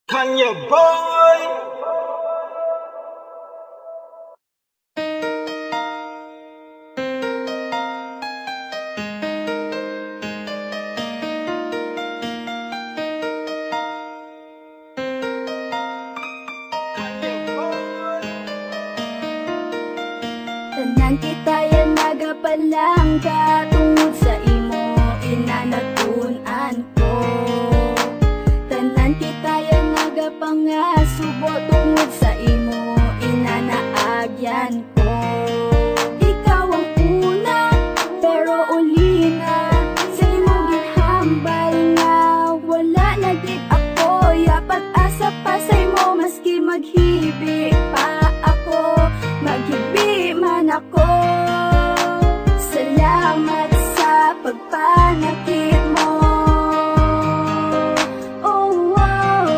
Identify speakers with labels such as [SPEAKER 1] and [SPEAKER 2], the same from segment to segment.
[SPEAKER 1] Kanye boy.
[SPEAKER 2] Tanan kita yan nagapalangga tungod sa imo inanatunan ko. Tanan kita yan nagapangasubo tungod sa imo inanaagyan ko. Ikaw ang una pero uli na sa imong ginhambal nga wala na gid ako. Ya pag-asa pa sa imo maski maghibi pa ako, maghibi man ako. Salamat sa pagpanakit mo. Oh, wow.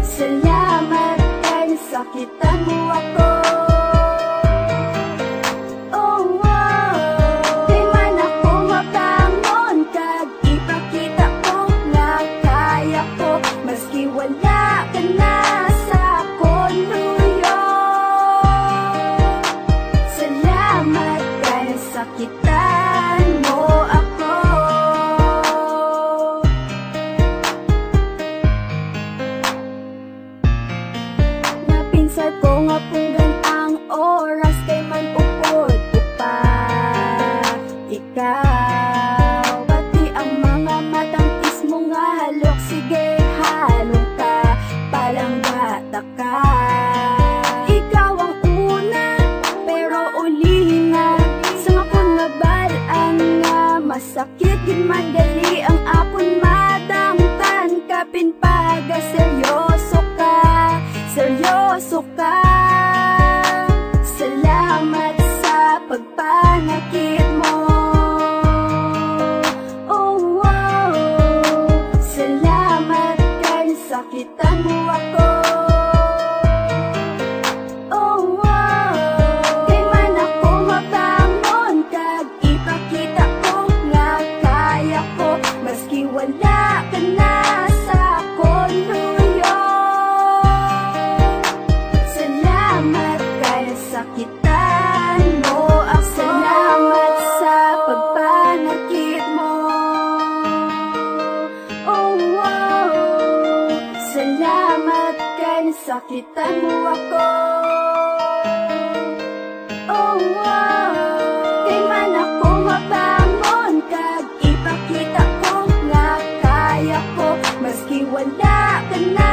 [SPEAKER 2] Salamat kay nasakitan mo ako. Oh, wow. Di man ako mabangon kag ipakita ko nga kaya ko maski wala ka na sa koluyo. Salamat kay nasakitan mo ako. Napinsar ko nga punggan ang oras kay man upod pa ikaw. Pati ang mga matang ismo nga halok, sige halong ka palang bata ka. Ikaw ang una pero uli nga sa akong nabalaan nga masakit gid man gali ang akon madamtan. Kapin paga seryoso ka, seryoso ka. Salamat sa pagpanakit mo. Oh, wow. Salamat kay nasakitan mo ako. Oh, wow. Di man ako mabangon kag ipakita ko nga kaya ko maski wala ka na sa koluyo. Salamat kay nasakitan mo ako. Salamat sa pagpanakit mo. Oh, wow. Salamat kay nasakitan mo ako. Oh, wow. Di man ako mabangon kag ipakita ko nga kaya ko maski wala ka na